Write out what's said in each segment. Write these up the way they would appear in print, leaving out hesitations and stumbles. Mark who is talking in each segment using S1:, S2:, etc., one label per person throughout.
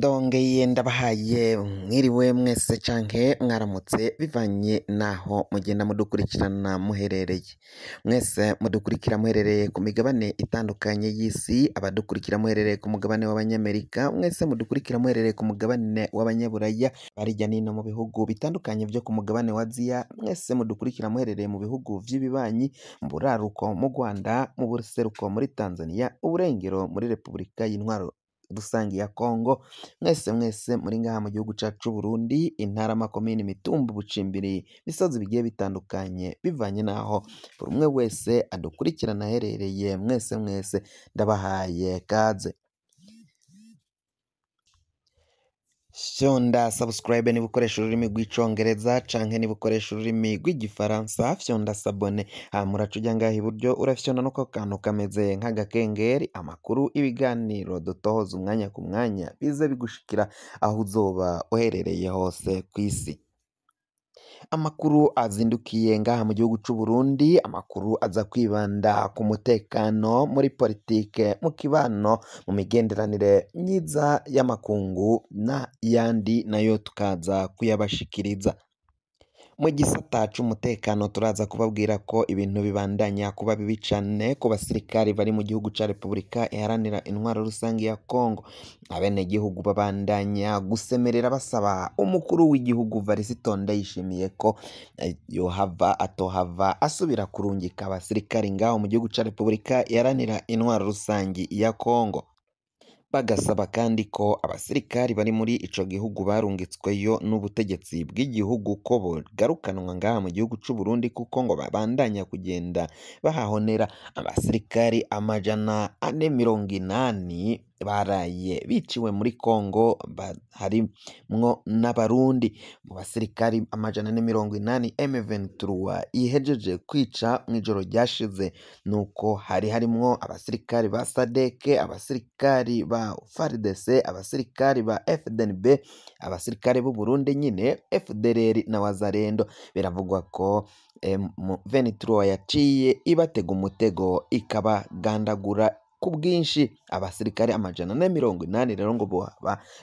S1: Ndongeye ndabahaye mwiriwe mwese canke mwaramutse bivanye naho mugenda mudukurikirana muherereye. Mwese mudukurikira muherereye ku migabane itandukanye y'isi, abadukurikira muherereye ku mugabane w'Abanyamerika, mwese mudukurikira muherereye ku mugabane w'Abanyaburaya, barya nino mu bihugu bitandukanye vyo ku mugabane wa Aziya, mwese mudukurikira muherereye mu bihugu vy'ibibanyi, mu buraruko mu Rwanda, mu buseruko muri Tanzania, uburengero muri Repubulika y'Intwaro rusangi ya Kongo, mwese muri ngaha mu gihugu cacu c'Uburundi, intara, amakomine, imitumba, ubucimbiri, imisozi bigiye bitandukanye bivanye naho buri umwe wese adukurikirana aherereye, mwese ndabahaye kaze. Fyonda subscribe niba ukoresha ururimi rw'icongereza canke niba ukoresha ururimi rw'igifaransa, fyonda sabone, muraca uja ngaha iburyo urafyonda no kantu kameze nk'agakengeri, amakuru, ibiganiro dutohoza umwanya ku mwanya bize bigushikira aho uzoba uherereye hose kw'isi. Amakuru azindukiye ngaha mu gihugu c'Uburundi, amakuru aza kwibanda ku mutekano, muri politike, mu kibano, mu migenderanire myiza y'amakungu na yandi nayo tukaza kuyabashikiriza. Mu gisata c'umutekano turaza kubabwira ko ibintu bibandanya kuba bibi cane ku basirikari bari mu gihugu ca Repubulika iharanira intwaro rusangi ya Kongo. Abenegihugu babandanya gusemerera basaba umukuru w'igihugu Varisito Ndayishimiye ko atohava asubira kurungika abasirikari ngaho mu gihugu ca Repubulika iharanira intwaro rusangi ya Kongo. Bagasaba kandi ko abasirikari bari muri ico gihugu barungitsweyo n'ubutegetsi bw'igihugu ko bogarukanwa ngaha mu gihugu c'Uburundi kuko ngo babandanya kugenda bahahonera. Abasirikari 480 baraye biciwe muri Kongo, harimwo n'abarundi. Mu basirikari 480 M23 ihejeje kwica mw'ijoro ryashize, nuko harimwo abasirikari ba SADC, abasirikari ba FARDC, abasirikari ba FDNB, abasirikari b'u Burundi nyine, FDLR na Wazalendo. Biravugwa ko M23 yaciye ibatega umutego ikabagandagura ku bwinshi. Abasirikare 480 rero ngo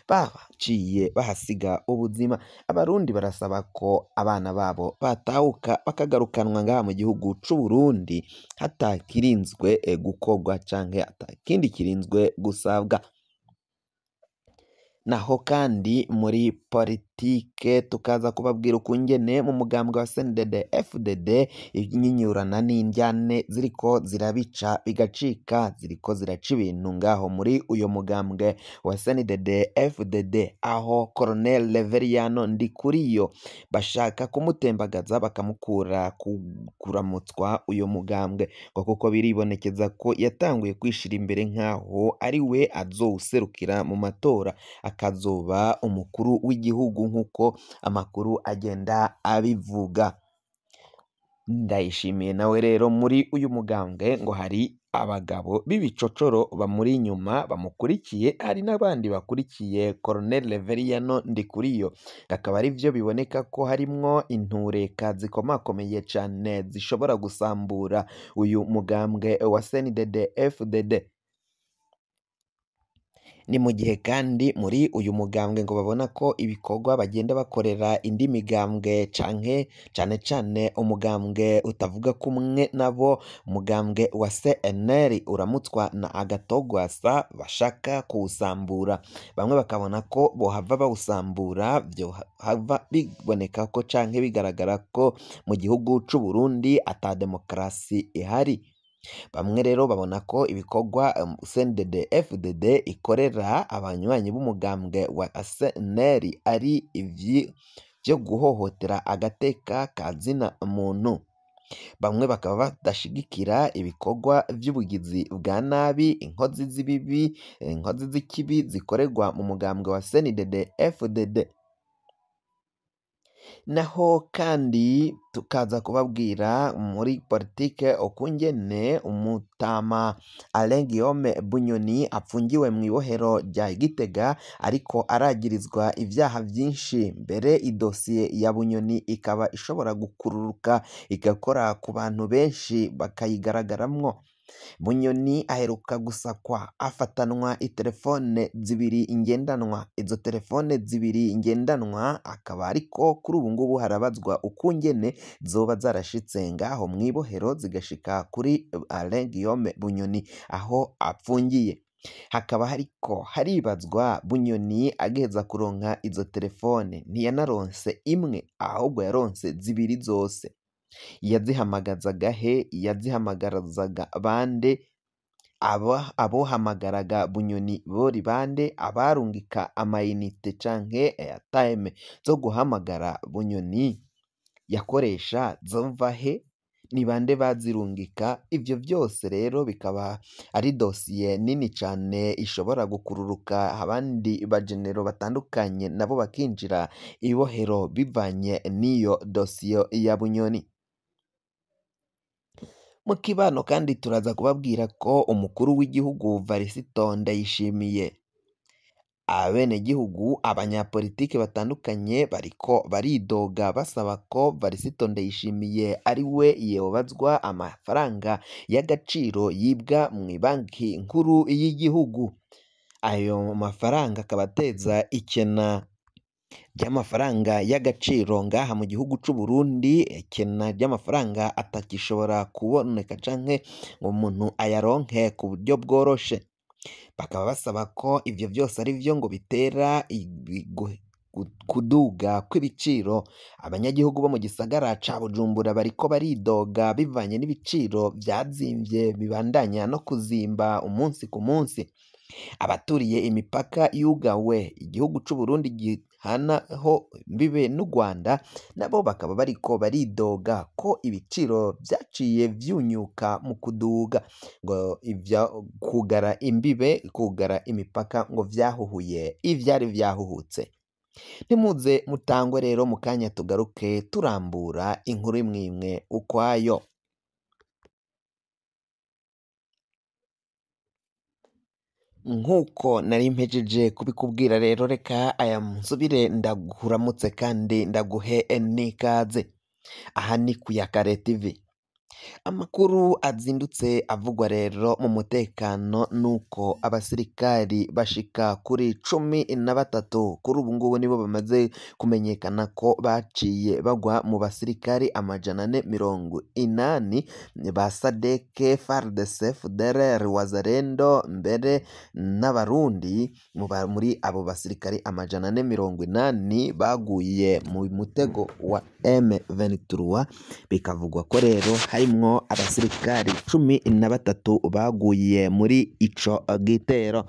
S1: baciye bahasiga ubuzima. Abarundi barasaba ko abana babo batahuka bakagarukanwa ngaha mu gihugu c'Uburundi hatakirinzwe gukorwa canke atakindi kirinzwe gusabwa. Naho kandi muri politike tukaza kubabwira ukungene mu mugambwe wa CNDD-FDD inyinyurana n'indyane ziriko zirabica bigacika, ziriko ziraca ibintu ngaho muri uyo mugambwe wa CNDD-FDD, aho Colonel Reveriyano Ndikuriyo bashaka kumutembagaza bakamukura kuramutswa uyo mugambwe, ngo kuko biribonekeza ko yatanguye kwishira imbere nk'aho ari we azowuserukira mu matora, akazoba umukuru w'igihugu nk'uko amakuru agenda abivuga. Ndayishimiye nawe rero muri uyu mugambwe ngo hari abagabo b'ibicocoro bamuri inyuma bamukurikiye, hari n'abandi bakurikiye Colonel Reveriyano Ndikuriyo. Akaba ari vyo biboneka ko harimwo intureka zikomakomeye cane zishobora gusambura uyu mugambwe wa CNDD-FDD. Ni mu gihe kandi muri uyu mugambwe ngo babona ko ibikorwa bagenda bakorera indi migambwe canke cane umugambwe utavuga kumwe nabo, umugambwe wa CNL uramutswa na Agatogwasa, bashaka kuwusambura. Bamwe bakabona ko bohava bawusambura, vyohava biboneka ko canke bigaragara ko mu gihugu c'Uburundi ata demokarasi ihari. Bamwe rero babona ko ibikorwa CNDD-FDD ikorera abanywanyi b'umugambwe wa CNL ari vyo guhohotera agateka ka zina muntu. Bamwe bakaba badashigikira ibikorwa vy'ubugizi bwa nabi, inkozi z'ibibi, inkozi z'ikibi zikorerwa mu mugambwe wa CNDD-FDD. Naho kandi tukaza kubabwira muri politike ukungene umutama Alain Guillaume Bunyoni apfungiwe mw'ibohero rya Gitega, ariko aragirizwa ivyaha vyinshi. Mbere idosiye ya Bunyoni ikaba ishobora gukururuka igakora ku bantu benshi bakayigaragaramwo. Bunyoni aheruka gusakwa afatanwa itelefone zibiri ngendanwa, izo telefone zibiri ngendanwa akaba ariko kuri ubu ngubu harabazwa ukungene zoba zarashitse ngaho mw'ibohero zigashika kuri Alain Guillaume Bunyoni aho apfungiye. Hakaba hariko haribazwa Bunyoni agiheza kuronka izo telefone ntiyanaronse imwe ahubwo yaronse zibiri zose. Yazihamagazaga he? Yazihamagarazaga bande? Abohamagaraga Bunyoni bori bande? Abarungika amayinite canke airtime zo guhamagara Bunyoni yakoresha zova he? Ni bande bazirungika? Ivyo vyose rero bikaba ari dosiye nini cane ishobora gukururuka abandi bajenero batandukanye nabo bakinjira ibohero bivanye n'iyo dosiye ya Bunyoni. Mu kibano kandi turaza kubabwira ko umukuru w'igihugu Varisito Ndayishimiye abenegihugu abanyapolitike batandukanye bariko baridoga basaba ko Varisito Ndayishimiye ari we yobazwa amafaranga y'agaciro yibwa mu banki nkuru y'igihugu. Ayo mafaranga akaba ateza ikena ry'amafaranga y'agaciro ngaha mu gihugu c'u Burundi, ikena ry'amafaranga atakishobora kuboneka canke ngo umuntu ayaronke ku buryo bworoshe. Bakaba basaba ko ivyo vyose ari vyo ngo bitera kuduga kw'ibiciro. Abanyagihugu bo mu gisagara ca Bujumbura bariko baridoga bivanye n'ibiciro vyazimvye bibandanya no kuzimba umunsi ku munsi. Abaturiye imipaka yugawe igihugu c'u Burundi gihanaho mbibe n'u Rwanda nabo bakaba bariko baridoga ko ibiciro vyaciye vyunyuka mu kuduga, ngo ivyo kugara imbibe, kugara imipaka ngo vyahuhuye ivyari vyahuhutse. Ntimuze mutangwe rero mu kanya tugaruke turambura inkuru imwe imwe ukwayo. Nk'uko nari mpejeje kubikubwira rero reka aya nsubire ndaguramutse kandi ndaguhe n'ikaze. Aha ni ku ya Kare TV. Amakuru azindutse avugwa rero mu mutekano nuko abasirikari bashika kuri 13 kuri ubu ngubu nibo bamaze kumenyekana ko baciye bagwa mu basirikari 480 ba SADC, FARDC, FDLR, Wazalendo mbere n'abarundi. Muri abo basirikari 480 baguye mu mutego wa M23, bikavugwa ko rero harimwo abasirikari 13 baguye muri ico gitero.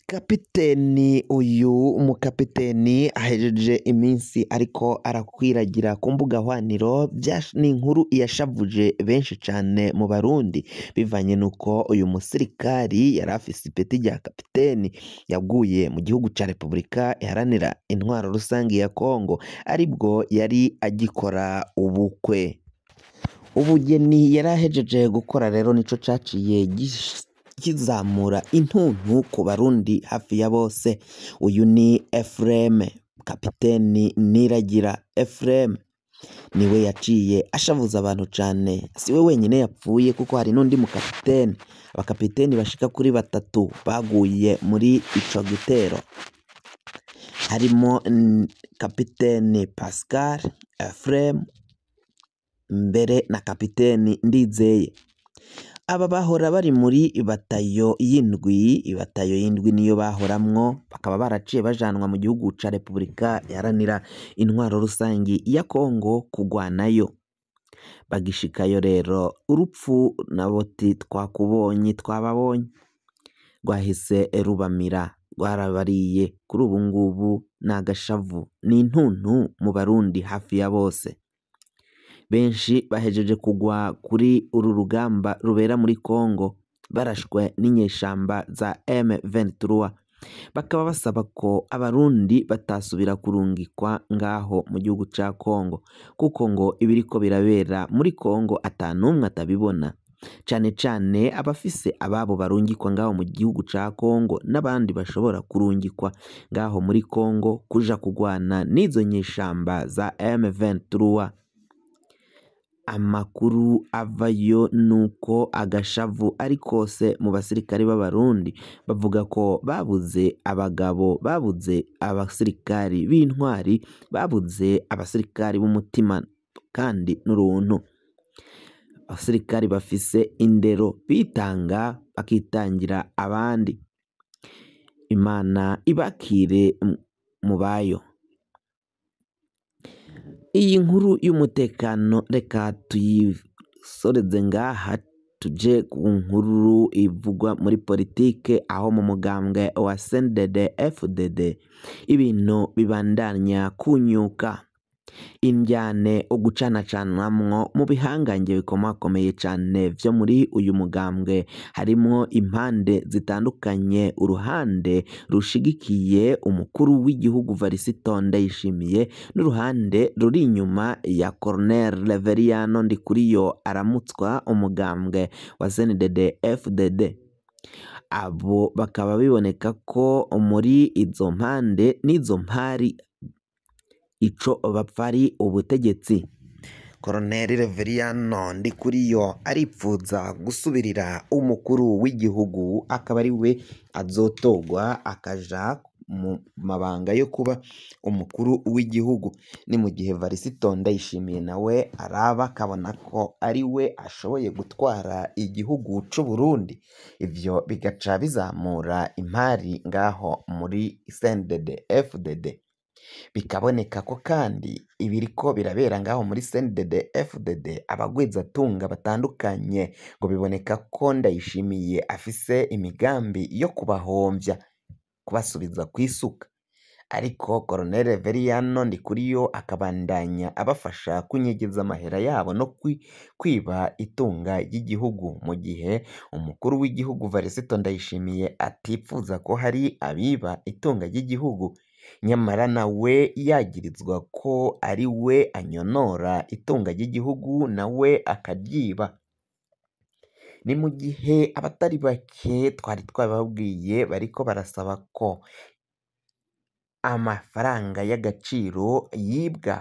S1: Kapiteni uyu umukapiteni ahejeje iminsi ariko arakwiragira ku mbuga hwaniro ni inkuru yashavuje benshi cane mu Barundi bivanye nuko uyu musirikari yari afise ipeti rya kapiteni yaguye mu gihugu ca Repubulika iharanira intwaro rusangi ya Kongo aribwo yari agikora ubukwe. Ubugeni yari ahejeje gukora rero nico caciye kizamura intuntu ku Barundi hafi ya bose. Uyu ni Ephrem, kapiteni Niragira Ephrem, niwe yaciye ashavuza abantu cane. Siwe wenyine yapfuye kuko hari n'undi mukapiteni, abakapiteni bashika kuri 3 baguye muri ico gitero, harimo kapiteni Pascal Ephrem mbere na kapiteni Ndizeye. Aba bahora bari muri batayo y'indwi niyo bahoramwo, bakaba baraciye bajanwa mu gihugu ca Repubulika iharanira intwaro rusangi ya Kongo kugwanayo. Bagishikayo rero urupfu naboti twababonye rwahise rubamira, rwarabariye. Kuri ubu ngubu nagashavu n'intuntu mu Barundi hafi ya bose. Benshi bahejeje kugwa kuri uru rugamba rubera muri Kongo barashwe n'inyeshamba za M23. Bakaba basaba ko Abarundi batasubira kurungikwa ngaho mu gihugu ca Kongo kuko ngo ibiriko birabera muri Kongo atanumwe atabibona, cane cane abafise ababo barungikwa ngaho mu gihugu ca Kongo n'abandi bashobora kurungikwa ngaho muri Kongo kuja kugwana n'izo nyeshamba za M23. amakuru avayo nuko agashavu ari kose mu basirikare b'abarundi bavuga ko babuze abagabo, babuze abasirikari b'intwari, babuze abasirikari b'umutima kandi n'uruntu, abasirikari bafise indero bitanga bakitangira abandi. Imana ibakire mu bayo. Iyi nkuru y'umutekano reka tuyisoreze ngaha tuje ku nkuru ivugwa muri politike, aho mu mugambwe wa CNDD-FDD ibintu bibandanya kunyuka. Indyane ugucanacanamwo mu bihangange bikomakomeye cane vyo muri uyu mugambwe harimwo impande zitandukanye, uruhande rushigikiye umukuru w'igihugu Varisito Ndayishimiye n'uruhande ruri inyuma ya Colonel Reveriyano Ndikuriyo aramutswa umugambwe wa CNDD-FDD. Abo bakaba biboneka ko muri izo mpande n'izo mpari ico bapfa ari ubutegetsi. Colonel Reveriyano Ndikuriyo aripfuza gusubirira umukuru w'igihugu, akaba ari we azotogwa akaja mu mabanga yo kuba umukuru w'igihugu. Ni mu gihe Varisito Ndayishimiye nawe araba akabona ko ari we ashoboye gutwara igihugu c'u Burundi. Ivyo bigaca bizamura impari ngaho muri CNDD-FDD. Bikaboneka ko kandi ibiriko birabera ngaho muri CNDD-FDD abagwizatunga batandukanye ngo biboneka ko Ndayishimiye afise imigambi yo kubahomvya, kubasubiza kw'isuka, ariko Colonel Reveriyano Ndikuriyo akabandanya abafasha kunyegeza amahera yabo no kwiba itunga ry'igihugu, mu gihe umukuru w'igihugu Varisito Ndayishimiye atipfuza ko hari abiba itunga ry'igihugu, nyamara nawe yagirizwa ko ari we anyonora itunga ry'igihugu nawe akaryiba. Ni mu gihe abatari bake twari twababwiye bariko barasaba ko amafaranga y'agaciro yibwa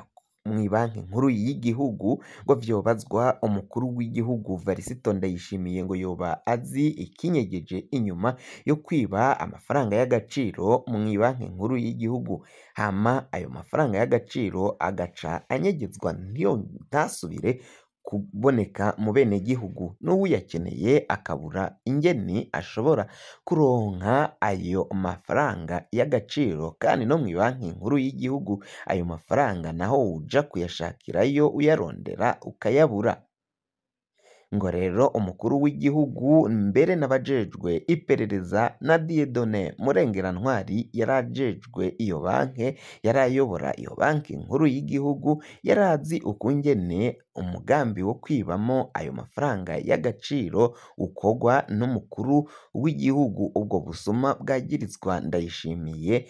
S1: mw'ibanki nkuru y'igihugu ngo vyobazwa umukuru w'igihugu Varisito Ndayishimiye, ngo yoba azi ikinyegeje inyuma yo kwiba amafaranga y'agaciro mw'ibanki nkuru y'igihugu, hama ayo mafaranga y'agaciro agaca anyegezwa ntasubire kuboneka mu bene gihugu, n'uwuyakeneye akabura ingeni ashobora kuronka ayo mafaranga y'agaciro, kandi no mw'ibanki nkuru y'igihugu ayo mafaranga naho uja kuyashakirayo uyarondera ukayabura. Ngo rero umukuru w'igihugu mbere n'abajejwe iperereza na Dieudonné Murengerantwari yarajejwe iyo banke, yarayobora iyo banki nkuru y'igihugu, yarazi ukungene umugambi wo kwibamo ayo mafaranga y'agaciro ukogwa n'umukuru w'igihugu. Ubwo busuma bwagirizwa Ndayishimiye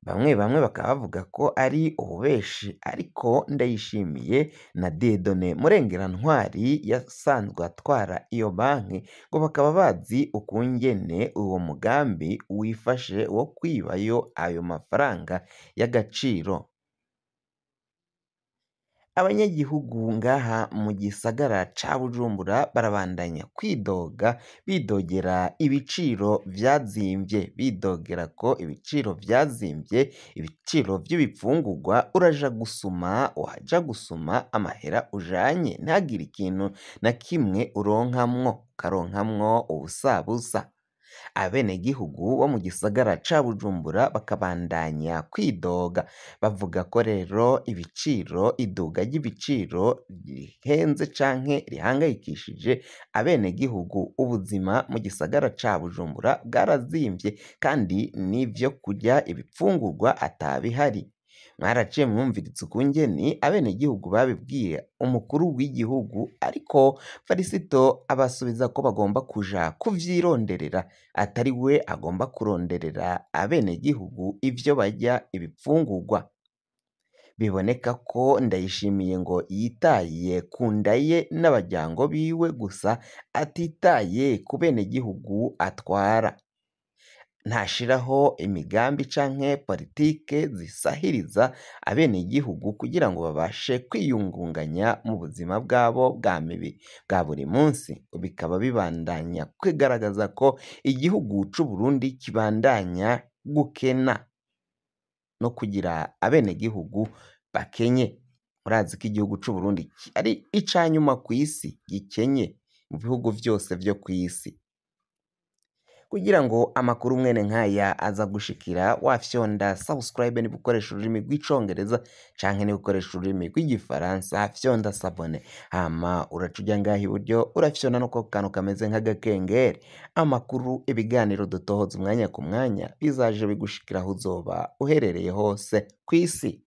S1: bamwe bakaba bavuga ko ari ububeshi, ariko Ndayishimiye na Dieudonné Murengerantwari yasanzwe atwara iyo banki ngo bakaba bazi ukungene uwo mugambi wifashe wo kwibayo ayo mafaranga y'agaciro. Abanyagihugu ngaha mu gisagara ca Bujumbura barabandanya kwidoga, bidogera ibiciro vyazimvye, bidogera ko ibiciro vyazimvye, ibiciro vy'ibifungurwa. Uraja gusuma, waja gusuma amahera ujanye ntagire ikintu na kimwe uronkamwo, ukaronkamwo ubusabusa. Abenegihugu bo mu gisagara ca Bujumbura bakabandanya kwidoga, bavuga ko rero iduga ry'ibiciro rihenze canke rihangayikishije abenegihugu. Ubuzima mu gisagara ca Bujumbura bwarazimvye, kandi n'ivyo kurya ibifungurwa atabihari. Mwaraciye mwumviriza ukungene abenegihugu babibwiye umukuru w'igihugu, ariko Varisito abasubiza ko bagomba kuja kuvyironderera, atari we agomba kuronderera abenegihugu ivyo barya ibifungurwa. Biboneka ko Ndayishimiye ngo yitaye ku nda ye n'abaryango biwe gusa, atitaye ku benegihugu atwara. ntashiraho imigambi canke politike zisahiriza abenegihugu kugira ngo babashe kwiyungunganya mu buzima bwabo bwa buri munsi, bikaba bibandanya kwigaragaza ko igihugu c'u Burundi kibandanya gukena no kugira abenegihugu bakenye. Murazi ko igihugu c'u Burundi ari ica nyuma kw'isi, gikenye mu bihugu vyose vyo kw'isi. Kugira ngo amakuru mwene nkaya aza gushikira, wafyonda subscribe niba ukoresha ururimi rw'icongereza canke niba ukoresha ururimi rw'igifaransa, fyonda s'abone, hama uraca uja ngaha iburyo urafyonda no ku kantu kameze nk'agakengeri. Amakuru, ibiganiro dutohoza umwanya ku mwanya bizaje bigushikira aho uzoba uherereye hose kw'isi.